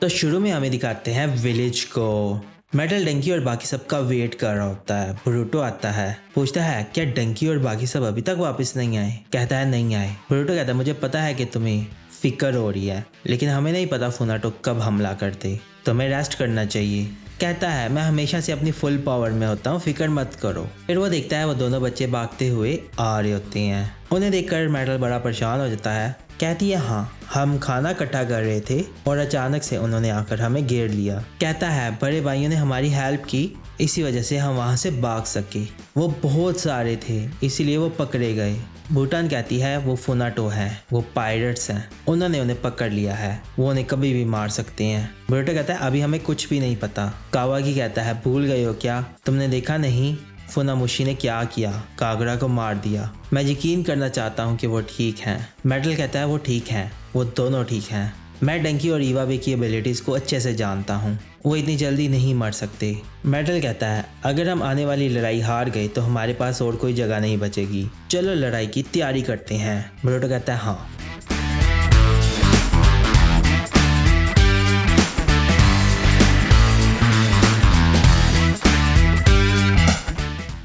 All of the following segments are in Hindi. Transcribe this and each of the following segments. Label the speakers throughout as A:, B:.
A: तो शुरू में हमें दिखाते हैं विलेज को। मेटल डंकी और बाकी सब का वेट कर रहा होता है। ब्रूटो आता है, पूछता है क्या डंकी और बाकी सब अभी तक वापस नहीं आए। कहता है नहीं आए। ब्रूटो कहता है मुझे पता है कि तुम्हें फिक्र हो रही है, लेकिन हमें नहीं पता फुनाटो कब हमला करते, तुम्हें रेस्ट करना चाहिए। कहता है मैं हमेशा से अपनी फुल पावर में होता हूँ, फिक्र मत करो। फिर वो देखता है वो दोनों बच्चे भागते हुए आ रहे होते हैं। उन्हें देखकर मेटल बड़ा परेशान हो जाता है। कहती है हाँ, हम खाना इकट्ठा कर रहे थे और अचानक से उन्होंने आकर हमें घेर लिया। कहता है बड़े भाइयों ने हमारी हेल्प की, इसी वजह से हम वहाँ से भाग सके। वो बहुत सारे थे इसीलिए वो पकड़े गए। भूटान कहती है वो फुनाटो है, वो पायरेट्स हैं, उन्होंने उन्हें पकड़ लिया है, वो उन्हें कभी भी मार सकते हैं। ब्रूटो कहता है अभी हमें कुछ भी नहीं पता। कावागी कहता है भूल गए हो क्या, तुमने देखा नहीं फुनामुशी ने क्या किया, कागरा को मार दिया। मैं यकीन करना चाहता हूँ कि वो ठीक हैं। मेटल कहता है वो ठीक हैं, वो दोनों ठीक हैं। मैं डंकी और इवाबे की एबिलिटीज़ को अच्छे से जानता हूँ, वो इतनी जल्दी नहीं मर सकते। मेटल कहता है अगर हम आने वाली लड़ाई हार गए तो हमारे पास और कोई जगह नहीं बचेगी, चलो लड़ाई की तैयारी करते हैं। ब्रूटो कहता है हाँ।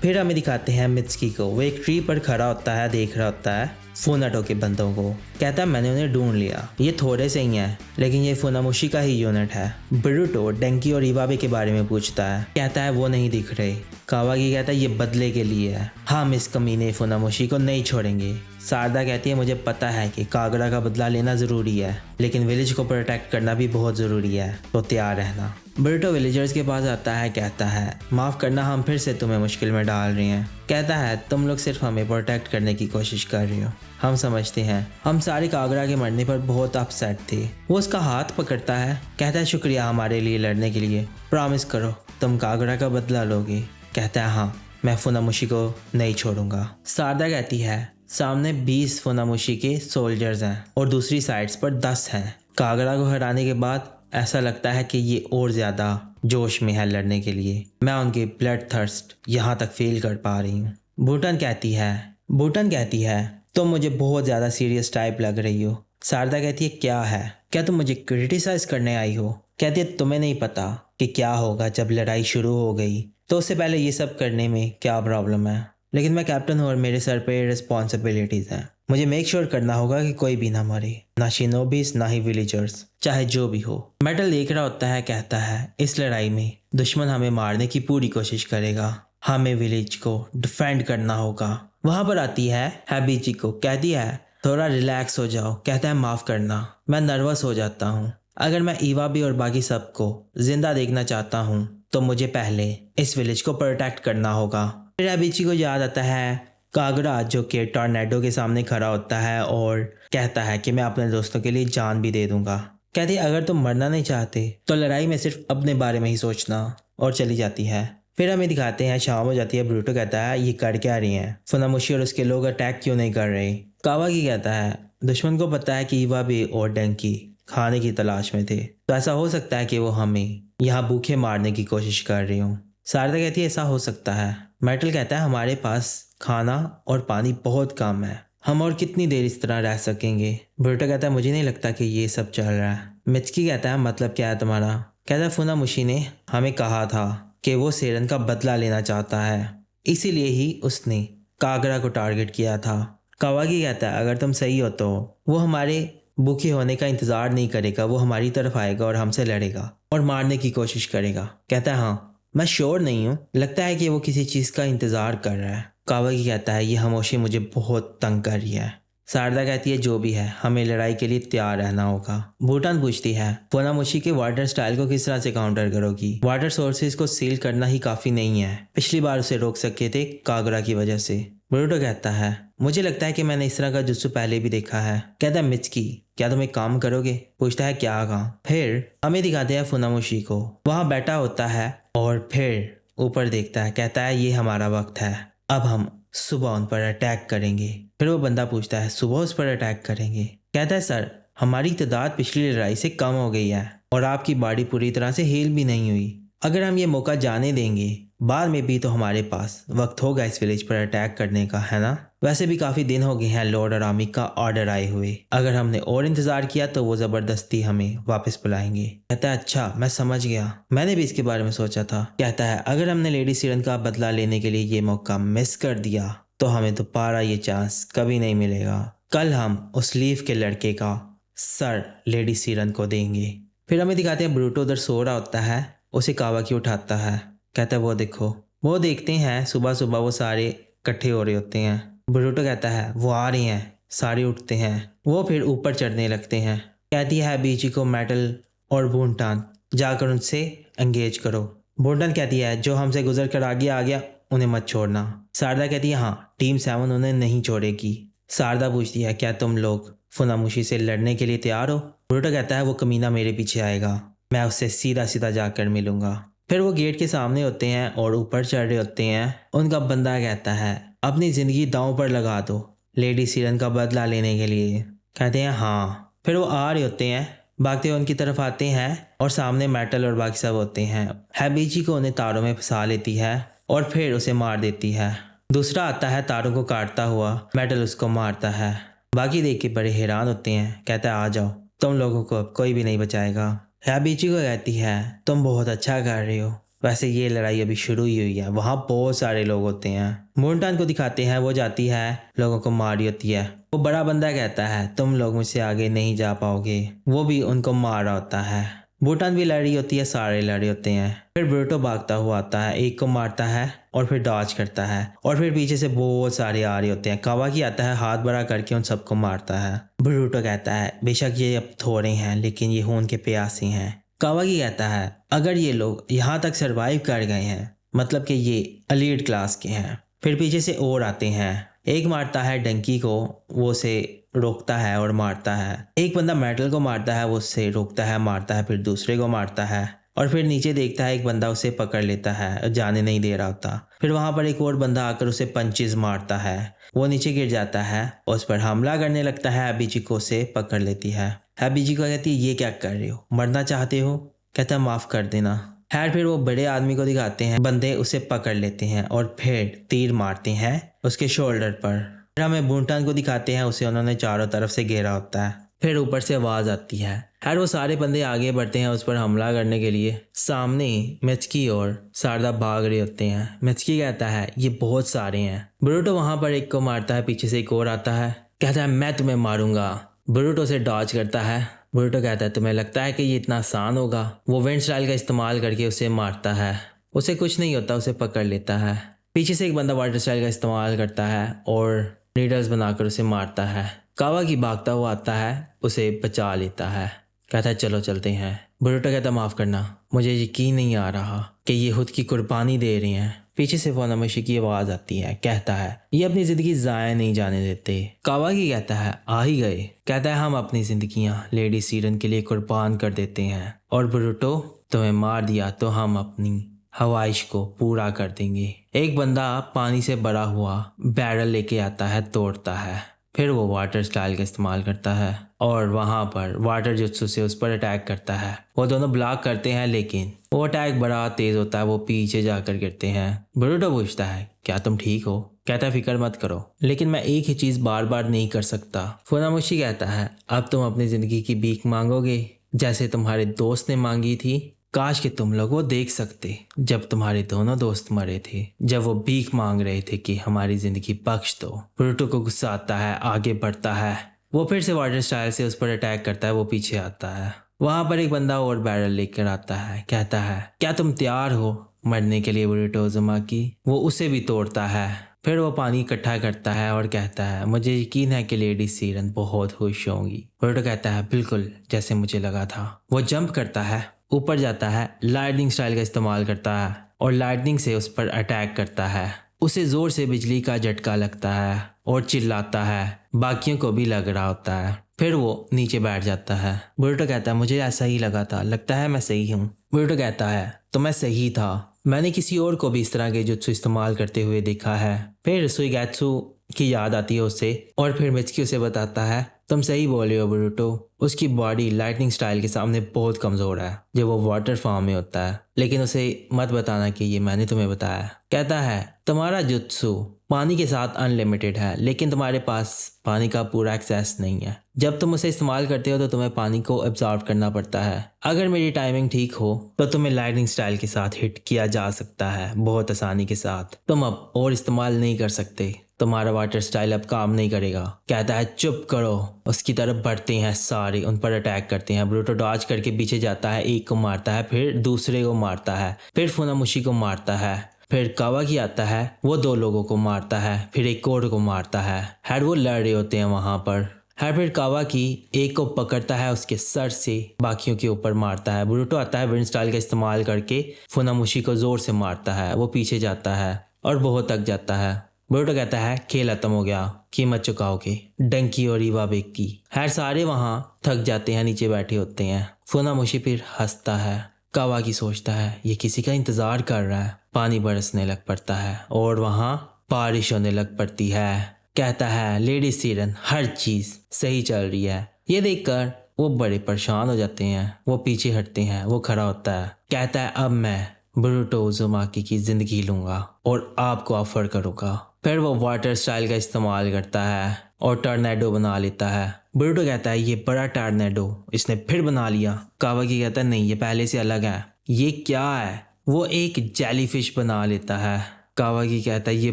A: फिर हमें दिखाते हैं मित्सुकी को। वो एक ट्री पर खड़ा होता है, देख रहा होता है फुनाटो के बंदों को। कहता है मैंने उन्हें ढूंढ लिया, ये थोड़े से ही हैं, लेकिन ये फुनामुशी का ही यूनिट है। ब्रूटो डंकी और इवाबे के बारे में पूछता है। कहता है वो नहीं दिख रहे। कावागी कहता है ये बदले के लिए है, हम इस कमीने फुनामुशी को नहीं छोड़ेंगे। शारदा कहती है मुझे पता है कि कागरा का बदला लेना ज़रूरी है, लेकिन विलेज को प्रोटेक्ट करना भी बहुत ज़रूरी है, तो तैयार रहना। ब्रूटो विलेजर्स के पास आता है, कहता है माफ़ करना हम फिर से तुम्हें मुश्किल में डाल रहे हैं। कहता है तुम लोग सिर्फ हमें प्रोटेक्ट करने की कोशिश कर रहे हो, हम समझते हैं, हम सारे कागरा के मरने पर बहुत अपसेट थे। वो उसका हाथ पकड़ता है, कहता है शुक्रिया हमारे लिए लड़ने के लिए, प्रॉमिस करो तुम कागरा का बदला लोगे। कहता है हाँ, मैं फुनामुशी को नहीं छोड़ूंगा। शारदा कहती है सामने 20 फुनामुशी के सोल्जर्स हैं और दूसरी साइड्स पर 10 हैं। कागरा को हराने के बाद ऐसा लगता है कि ये और ज़्यादा जोश में है लड़ने के लिए। मैं उनके ब्लड थर्स्ट यहाँ तक फील कर पा रही हूँ। भूटान कहती है तुम मुझे बहुत ज़्यादा सीरियस टाइप लग रही हो। शारदा कहती है क्या है, क्या तुम मुझे क्रिटिसाइज करने आई हो। कहती है तुम्हें नहीं पता कि क्या होगा जब लड़ाई शुरू हो गई, तो उससे पहले ये सब करने में क्या प्रॉब्लम है, लेकिन मैं कैप्टन हूँ और मेरे सर पे रिस्पॉन्सिबिलिटीज़ हैं। मुझे मेक श्योर करना होगा कि कोई भी ना मरे, ना शिनोबीज ना ही विलेजर्स, चाहे जो भी हो। मेटल देख रहा होता है, कहता है इस लड़ाई में दुश्मन हमें मारने की पूरी कोशिश करेगा, हमें विलेज को डिफेंड करना होगा। वहां पर आती है हैबिची को, कहती है थोड़ा रिलैक्स हो जाओ। कहता है माफ़ करना, मैं नर्वस हो जाता हूँ। अगर मैं इवाबे और बाकी सबको जिंदा देखना चाहता हूँ तो मुझे पहले इस विलेज को प्रोटेक्ट करना होगा। फिर हैबिची को याद आता है कागरा जो कि टॉर्नेडो के सामने खड़ा होता है और कहता है कि मैं अपने दोस्तों के लिए जान भी दे दूंगा। कहती है अगर तुम मरना नहीं चाहते तो लड़ाई में सिर्फ अपने बारे में ही सोचना, और चली जाती है। फिर हमें दिखाते हैं शाम हो जाती है। ब्रूटो कहता है ये कर क्या रही हैं, फुनामुशी और उसके लोग अटैक क्यों नहीं कर रहे। कावागी कहता है दुश्मन को पता है कि इवाबे और डंकी खाने की तलाश में थे, तो ऐसा हो सकता है कि वो हमें यहाँ भूखे मारने की कोशिश कर रही हूँ। शारदा कहती है ऐसा हो सकता है। मेटल कहता है हमारे पास खाना और पानी बहुत कम है, हम और कितनी देर इस तरह रह सकेंगे। ब्रूटो कहता है मुझे नहीं लगता कि ये सब चल रहा है। मित्सुकी कहता है मतलब क्या है तुम्हारा। कहता है फुनामुशी ने हमें कहा था कि वो सेरन का बदला लेना चाहता है, इसीलिए ही उसने कागरा को टारगेट किया था। कावागी कहता है अगर तुम सही हो तो वो हमारे भूखे होने का इंतजार नहीं करेगा, वो हमारी तरफ आएगा और हमसे लड़ेगा और मारने की कोशिश करेगा। कहता है हाँ, मैं श्योर नहीं हूँ, लगता है कि वो किसी चीज़ का इंतज़ार कर रहा है। कावागी कहता है ये खामोशी मुझे बहुत तंग कर रही है। शारदा कहती है जो भी है हमें लड़ाई के लिए तैयार रहना होगा। भूटान पूछती है फुनामुशी के वाटर स्टाइल को किस तरह से काउंटर करोगी। वाटर सोर्सेज को सील करना ही काफ़ी नहीं है, पिछली बार उसे रोक सके थे कागरा की वजह से। ब्रूटो कहता है मुझे लगता है कि मैंने इस तरह का जुत्सु पहले भी देखा है। कहता है मित्सुकी क्या तुम एक काम करोगे। पूछता है क्या काम। फिर हमें दिखाते हैं फुनामुशी को, वहाँ बैठा होता है और फिर ऊपर देखता है। कहता है ये हमारा वक्त है, अब हम सुबह उन पर अटैक करेंगे। फिर वो बंदा पूछता है सुबह उस पर अटैक करेंगे। कहता है सर हमारी तादाद पिछली लड़ाई से कम हो गई है और आपकी बॉडी पूरी तरह से हील भी नहीं हुई, अगर हम ये मौका जाने देंगे बाद में भी तो हमारे पास वक्त होगा इस विलेज पर अटैक करने का, है ना? वैसे भी काफ़ी दिन हो गए हैं लॉर्ड अरामी का ऑर्डर आए हुए। अगर हमने और इंतज़ार किया तो वो ज़बरदस्ती हमें वापस बुलाएंगे। कहता है अच्छा मैं समझ गया, मैंने भी इसके बारे में सोचा था। कहता है अगर हमने लेडी सीरन का बदला लेने के लिए ये मौका मिस कर दिया तो हमें दोबारा ये चांस कभी नहीं मिलेगा। कल हम उस लीफ के लड़के का सर लेडी सीरन को देंगे। फिर हमें दिखाते हैं ब्रूटो उधर सो रहा होता है, उसे कावाकी उठाता है। कहता है वो देखो। वो देखते हैं सुबह सुबह वो सारे इकट्ठे हो रहे होते हैं। ब्रूटो कहता है वो आ रही हैं। सारे उठते हैं, वो फिर ऊपर चढ़ने लगते हैं। कहती है बीजी को मेटल और बूंटान जाकर उनसे एंगेज करो। बूंटान कहती है जो हमसे गुजर कर आगे आ गया उन्हें मत छोड़ना। शारदा कहती है हाँ टीम 7 उन्हें नहीं छोड़ेगी। शारदा पूछती है क्या तुम लोग फुनामुशी से लड़ने के लिए तैयार हो? ब्रूटो कहता है वो कमीना मेरे पीछे आएगा, मैं उससे सीधा सीधा जाकर मिलूंगा। फिर वो गेट के सामने होते हैं और ऊपर चढ़ रहे होते हैं। उनका बंदा कहता है अपनी ज़िंदगी दांव पर लगा दो लेडी सीरन का बदला लेने के लिए। कहते हैं हाँ। फिर वो आ रहे होते हैं, भागते हुए उनकी तरफ आते हैं और सामने मेटल और बाकी सब होते हैं। हैबीजी को उन्हें तारों में फंसा लेती है और फिर उसे मार देती है। दूसरा आता है तारों को काटता हुआ, मेटल उसको मारता है। बाकी देख के बड़े हैरान होते हैं। कहता है आ जाओ, तुम लोगों को अब कोई भी नहीं बचाएगा। हैबीजी को कहती है तुम बहुत अच्छा कर रहे हो, वैसे ये लड़ाई अभी शुरू ही हुई है, वहाँ बहुत सारे लोग होते हैं। मूनटान को दिखाते हैं, वो जाती है लोगों को मार रही होती है। वो बड़ा बंदा कहता है तुम लोग मुझसे आगे नहीं जा पाओगे, वो भी उनको मार रहा होता है। बूटान भी लड़ रही होती है, सारे लड़ रहे होते हैं। फिर ब्रूटो भागता हुआ आता है, एक को मारता है और फिर डॉज करता है और फिर पीछे से बहुत सारे आ रहे होते हैं। कावाकी आता है, हाथ बड़ा करके उन सबको मारता है। ब्रूटो कहता है बेशक ये अब थोड़े हैं लेकिन ये खून के प्यासे हैं। कावाकी कहता है अगर ये लोग यहाँ तक सरवाइव कर गए हैं मतलब कि ये एलीट क्लास के हैं। फिर पीछे से और आते हैं, एक मारता है डंकी को, वो उसे रोकता है और मारता है। एक बंदा मेटल को मारता है, वो उससे रोकता है मारता है, फिर दूसरे को मारता है और फिर नीचे देखता है एक बंदा उसे पकड़ लेता है, जाने नहीं दे रहा होता। फिर वहां पर एक और बंदा आकर उसे पंचेस मारता है, वो नीचे गिर जाता है, उस पर हमला करने लगता है। हैबीजी को उसे पकड़ लेती है। हैबीजी को कहती है ये क्या कर रहे हो, मरना चाहते हो? कहता है माफ कर देना। खैर फिर वो बड़े आदमी को दिखाते हैं, बंदे उसे पकड़ लेते हैं और फिर तीर मारते हैं उसके शोल्डर पर। फिर हमें बूंटान को दिखाते हैं, उसे उन्होंने चारों तरफ से घेरा होता है। फिर ऊपर से आवाज आती है। खैर वो सारे बंदे आगे बढ़ते हैं उस पर हमला करने के लिए। सामने मित्सुकी और शारदा भाग रहे होते हैं। मित्सुकी कहता है ये बहुत सारे हैं। ब्रूटो वहां पर एक को मारता है, पीछे से एक और आता है, कहता है मैं तुम्हें मारूंगा। ब्रूटो से डॉज करता है। ब्रूटो कहता है तुम्हें लगता है कि ये इतना आसान होगा? वो विंड स्टाइल का इस्तेमाल करके उसे मारता है, उसे कुछ नहीं होता, उसे पकड़ लेता है। पीछे से एक बंदा वाटर स्टाइल का इस्तेमाल करता है और नीडल्स बनाकर उसे मारता है। कावाकी भागता हुआ आता है, उसे बचा लेता है, कहता है चलो चलते हैं। ब्रूटो कहता माफ करना, मुझे यकीन नहीं आ रहा कि ये खुद की कुर्बानी दे रही हैं। पीछे से फुनामुशी की आवाज आती है, कहता है ये अपनी जिंदगी जाया नहीं जाने देते। कावाकी कहता है आ ही गए। कहता है हम अपनी जिंदगियां लेडी सीरन के लिए कुर्बान कर देते हैं और ब्रूटो तुम्हें मार दिया तो हम अपनी ख्वाहिश को पूरा कर देंगे। एक बंदा पानी से भरा हुआ बैरल लेके आता है, तोड़ता है, फिर वो वाटर स्टाइल का इस्तेमाल करता है और वहां पर वाटर जुत्सु से उस पर अटैक करता है। वो दोनों ब्लॉक करते हैं लेकिन वो अटैक बड़ा तेज होता है, वो पीछे जाकर गिरते हैं। ब्रूटो पूछता है क्या तुम ठीक हो? कहता है फिक्र मत करो, लेकिन मैं एक ही चीज बार बार नहीं कर सकता। फुनामुशी कहता है अब तुम अपनी जिंदगी की भीख मांगोगे जैसे तुम्हारे दोस्त ने मांगी थी। काश कि तुम लोग वो देख सकते जब तुम्हारे दोनों दोस्त मरे थे, जब वो भीख मांग रहे थे कि हमारी जिंदगी बख्श दो। ब्रूटो को गुस्सा आता है, आगे बढ़ता है, वो फिर से वाटर स्टाइल से उस पर अटैक करता है, वो पीछे आता है। वहां पर एक बंदा और बैरल लेकर आता है, कहता है क्या तुम तैयार हो मरने के लिए ब्रूटो उज़ुमाकी? वो उसे भी तोड़ता है। फिर वो पानी इकट्ठा करता है और कहता है मुझे यकीन है कि लेडी सीरन बहुत खुश होंगी। ब्रूटो कहता है बिल्कुल जैसे मुझे लगा था। वो जंप करता है, ऊपर जाता है, लाइटनिंग स्टाइल का इस्तेमाल करता है और लाइटनिंग से उस पर अटैक करता है। उसे जोर से बिजली का झटका लगता है और चिल्लाता है, बाकियों को भी लग रहा होता है। फिर वो नीचे बैठ जाता है। ब्रूटो कहता है मुझे ऐसा ही लगा था, लगता है मैं सही हूँ। ब्रूटो कहता है तो मैं सही था, मैंने किसी और को भी इस तरह के जुत्सु इस्तेमाल करते हुए देखा है। फिर सुइगेत्सु की याद आती है उसे और फिर मित्सुकी उसे बताता है तुम सही बोल रहे हो ब्रूटो, उसकी बॉडी लाइटनिंग स्टाइल के सामने बहुत कमज़ोर है जब वो वाटर फॉर्म में होता है, लेकिन उसे मत बताना कि ये मैंने तुम्हें बताया। कहता है तुम्हारा जुत्सु पानी के साथ अनलिमिटेड है, लेकिन तुम्हारे पास पानी का पूरा एक्सेस नहीं है। जब तुम उसे इस्तेमाल करते हो तो तुम्हें पानी को एब्जॉर्ब करना पड़ता है। अगर मेरी टाइमिंग ठीक हो तो तुम्हें लाइटनिंग स्टाइल के साथ हिट किया जा सकता है बहुत आसानी के साथ। तुम अब और इस्तेमाल नहीं कर सकते, तुम्हारा वाटर स्टाइल अब काम नहीं करेगा। कहता है चुप करो। उसकी तरफ बढ़ते हैं सारे, उन पर अटैक करते हैं। ब्रूटो डॉज करके पीछे जाता है, एक को मारता है, फिर दूसरे को मारता है, फिर फुनामुशी को मारता है, फिर कावाकी आता है, वो 2 लोगों को मारता है, फिर एक और को मारता है। हैड वो लड़ रहे होते हैं वहां पर। फिर कावाकी एक को पकड़ता है, उसके सर से बाकियों के ऊपर मारता है। ब्रूटो आता है, विंड स्टाइल का इस्तेमाल करके फुनामुशी को जोर से मारता है। वो पीछे जाता है और बहुत थक जाता है। ब्रूटो कहता है खेल खत्म हो गया, कीमत चुकाओगे डंकी और इवाबेक की। सारे वहां थक जाते हैं, नीचे बैठे होते हैं। फुनामुशी फिर हंसता है। कावाकी सोचता है ये किसी का इंतजार कर रहा है। पानी बरसने लग पड़ता है और वहां बारिश होने लग पड़ती है। कहता है लेडी सीरन हर चीज सही चल रही है। ये देखकर वो बड़े परेशान हो जाते हैं। वो पीछे हटते हैं। वो खड़ा होता है, कहता है अब मैं ब्रूटो उज़ुमाकी की जिंदगी लूंगा और आपको ऑफर करूंगा। फिर वो वाटर स्टाइल का इस्तेमाल करता है और टर्नेडो बना लेता है। ब्रूटो कहता है ये बड़ा टर्नेडो इसने फिर बना लिया। कावाकी कहता है नहीं, ये पहले से अलग है। ये क्या है? वो एक जेलीफिश बना लेता है। कावाकी कहता है ये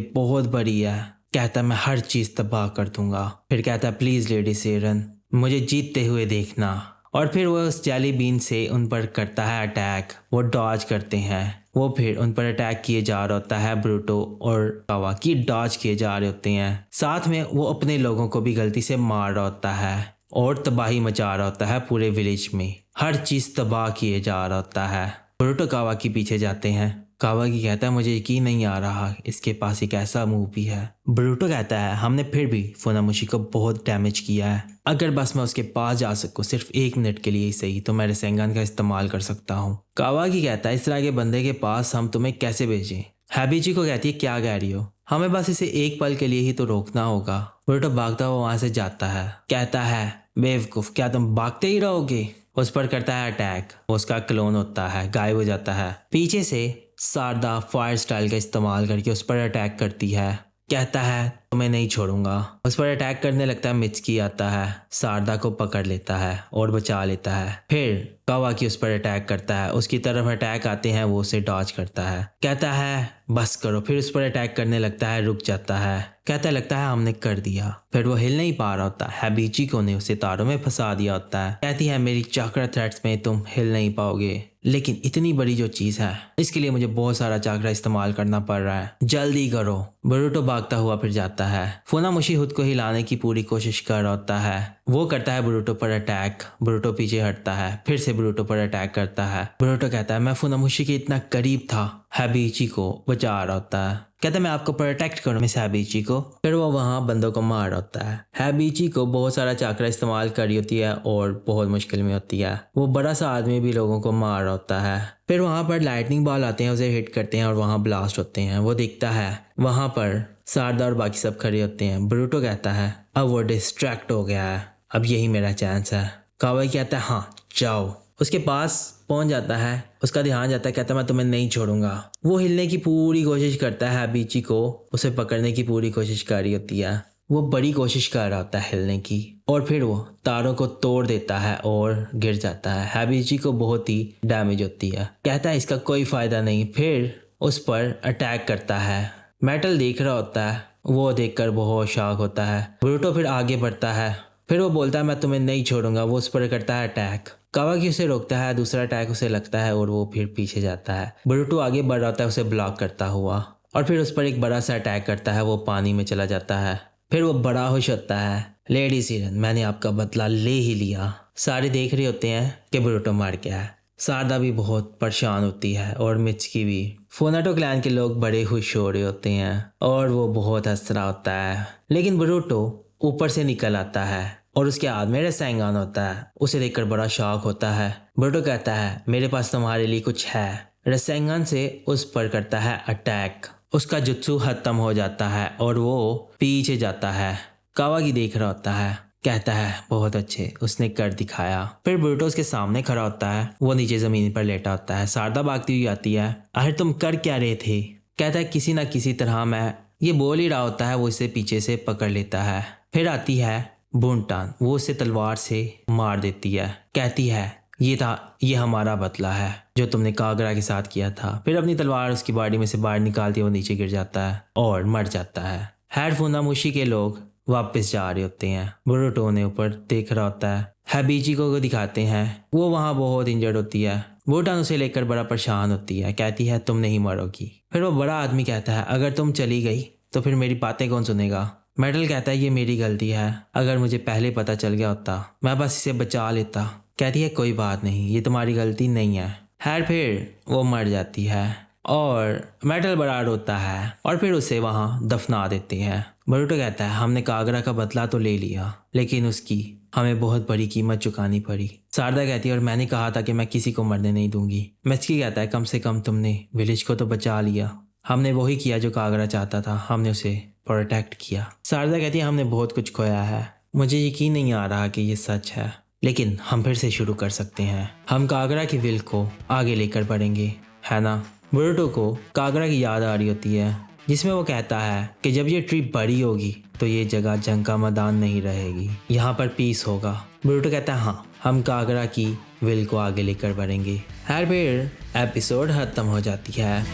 A: बहुत बड़ी है। कहता है मैं हर चीज तबाह कर दूंगा। फिर कहता है प्लीज लेडी सेरन मुझे जीतते हुए देखना। और फिर वो उस जेली बीन से उन पर करता है अटैक। वो डॉज करते हैं। वो फिर उन पर अटैक किए जा रहा होता है। ब्रूटो और कावाकी डॉज किए जा रहे होते हैं। साथ में वो अपने लोगों को भी गलती से मार रहा होता है और तबाही मचा रहा होता है पूरे विलेज में। हर चीज तबाह किए जा रहा होता है। ब्रूटो कावाकी पीछे जाते हैं। कावाकी कहता है मुझे यकीन नहीं आ रहा इसके पास एक ऐसा मूव भी है। ब्रूटो कहता है हमने फिर भी फुनामुशी को बहुत डैमेज किया है। अगर बस मैं उसके पास जा सकूं सिर्फ 1 मिनट के लिए ही सही तो मैं रेसेंगन का इस्तेमाल कर सकता हूँ। कावाकी कहता है इस तरह के बंदे के पास हम तुम्हें कैसे भेजें। हैबिची को कहती है क्या कह रही हो, हमें बस इसे एक पल के लिए ही तो रोकना होगा। ब्रूटो भागता हुआ वहां से जाता है। कहता है बेवकूफ क्या तुम भागते ही रहोगे। उस पर करता है अटैक। उसका क्लोन होता है, गायब हो जाता है। पीछे से सारदा फायर स्टाइल का इस्तेमाल करके उस पर अटैक करती है। कहता है तुम्हें नहीं छोड़ूंगा। उस पर अटैक करने लगता है। मिचकी आता है, सारदा को पकड़ लेता है और बचा लेता है। फिर कावाकी उस पर अटैक करता है। उसकी तरफ अटैक आते हैं, वो उसे डॉज करता है। कहता है बस करो। फिर उस पर अटैक करने लगता है, रुक जाता है। कहता लगता है हमने कर दिया। फिर वो हिल नहीं पा रहा होता। हैबिची को ने उसे तारों में फंसा दिया होता है। कहती है मेरी चाकरा थ्रेड्स में तुम हिल नहीं पाओगे, लेकिन इतनी बड़ी जो चीज है इसके लिए मुझे बहुत सारा चाकरा इस्तेमाल करना पड़ रहा है, जल्दी करो। ब्रूटो भागता हुआ फिर जाता है। फुनामुशी खुद को हिलाने की पूरी कोशिश कर रहा होता है। वो करता है ब्रूटो पर अटैक। ब्रूटो पीछे हटता है, फिर से ब्रूटो पर अटैक करता है। ब्रूटो कहता है मैं फुनामुशी के इतना करीब था। हैबिची को बचा रहा होता है। कहता है मैं आपको प्रोटेक्ट करूं मिस हैबिची को। फिर वो वहां बंदों को मार रहा होता है। हैबिची को बहुत सारा चाकरा इस्तेमाल करी होती है और बहुत मुश्किल में होती है। वो बड़ा सा आदमी भी लोगों को मार रहा होता है। फिर वहां पर लाइटनिंग बॉल आते हैं, उसे हिट करते हैं और वहां ब्लास्ट होते हैं। वो दिखता है वहां पर सारदा और बाकी सब खड़े होते हैं। ब्रूटो कहता है अब वो डिस्ट्रैक्ट हो गया है, अब यही मेरा चांस है। कावाकी कहता है हाँ जाओ। उसके पास पहुंच जाता है। उसका ध्यान जाता है। कहता है मैं तुम्हें नहीं छोड़ूंगा। वो हिलने की पूरी कोशिश करता है। हैबिची को उसे पकड़ने की पूरी कोशिश कर रही होती है। वो बड़ी कोशिश कर रहा होता है हिलने की और फिर वो तारों को तोड़ देता है और गिर जाता है। हैबिची को बहुत ही डैमेज होती है। कहता है इसका कोई फायदा नहीं। फिर उस पर अटैक करता है। मेटल देख रहा होता है। वो देखकर बहुत शॉक होता है। ब्रूटो फिर आगे बढ़ता है। फिर वो बोलता है मैं तुम्हें नहीं छोड़ूंगा। वो उस पर करता है अटैक। कावाकी उसे रोकता है। दूसरा अटैक उसे लगता है और वो फिर पीछे जाता है। ब्रूटो आगे बढ़ रहा होता है उसे ब्लॉक करता हुआ और फिर उस पर एक बड़ा सा अटैक करता है। वो पानी में चला जाता है। फिर वो बड़ा खुश होता है लेडी सीरन मैंने आपका बदला ले ही लिया। सारे देख रहे होते हैं कि ब्रूटो मर गया है। सारदा भी बहुत परेशान होती है और मिचकी भी। फोनाटो क्लैन के लोग बड़े खुश हो रहे होते हैं और वो बहुत हंस रहा होता है। लेकिन ब्रूटो ऊपर से निकल आता है और उसके हाथ में रेसेंगन होता है। उसे देखकर बड़ा शॉक होता है। ब्रूटो कहता है मेरे पास तुम्हारे लिए कुछ है। रेसेंगन से उस पर करता है अटैक। उसका जुत्सु खत्म हो जाता है और वो पीछे जाता है। कावाकी देख रहा होता है। कहता है बहुत अच्छे, उसने कर दिखाया। फिर बोरुटो उसके सामने खड़ा होता है, वो नीचे जमीन पर लेटा होता है। शारदा भागती हुई आती है, आखिर तुम कर क्या रहे थे? कहता है किसी ना किसी तरह मैं, ये बोल ही रहा होता है, वो इसे पीछे से पकड़ लेता है। फिर आती है बुनटान, वो उसे तलवार से मार देती है। कहती है ये हमारा बदला है जो तुमने कागरा के साथ किया था। फिर अपनी तलवार उसकी बॉडी में से बाहर निकालती है, वो नीचे गिर जाता है और मर जाता है। हेड फुनामुशी के लोग वापस जा रहे होते हैं। बोरुटो ने ऊपर देख रहा होता है। हाबिचिको को दिखाते हैं, वो वहाँ बहुत इंजर्ड होती है। बुनटान उसे लेकर बड़ा परेशान होती है, कहती है तुम नहीं मरोगी। फिर वो बड़ा आदमी कहता है अगर तुम चली गई तो फिर मेरी बातें कौन सुनेगा? मेटल कहता है ये मेरी गलती है, अगर मुझे पहले पता चल गया होता मैं बस इसे बचा लेता। कहती है कोई बात नहीं, ये तुम्हारी गलती नहीं है। खैर फिर वो मर जाती है और मेटल बड़ा रोता है और फिर उसे वहाँ दफना देते हैं। बोरुटो कहता है हमने कागरा का बदला तो ले लिया, लेकिन उसकी हमें बहुत बड़ी कीमत चुकानी पड़ी। शारदा कहती है और मैंने कहा था कि मैं किसी को मरने नहीं दूंगी। मित्सुकी कहता है कम से कम तुमने विलेज को तो बचा लिया, हमने वही किया जो कागरा चाहता था, हमने उसे प्रोटेक्ट किया। शारदा कहती है हमने बहुत कुछ खोया है, मुझे यकीन नहीं आ रहा कि ये सच है, लेकिन हम फिर से शुरू कर सकते हैं। हम कागरा की विल को आगे लेकर बढ़ेंगे, है ना? बोरुटो को कागरा की याद आ रही होती है, जिसमें वो कहता है कि जब ये ट्रिप बड़ी होगी तो ये जगह जंग का मैदान नहीं रहेगी, यहाँ पर पीस होगा। बोरुटो कहता है हाँ, हम कागरा की विल को आगे लेकर बढ़ेंगे। हर फिर एपिसोड खत्म हो जाती है।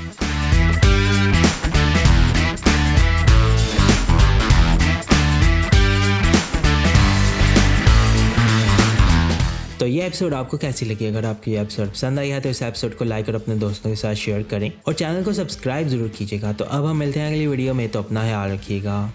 A: तो ये एपिसोड आपको कैसी लगी? अगर आपको ये एपिसोड पसंद आई है तो इस एपिसोड को लाइक और अपने दोस्तों के साथ शेयर करें और चैनल को सब्सक्राइब जरूर कीजिएगा। तो अब हम मिलते हैं अगली वीडियो में, तो अपना ख्याल रखिएगा।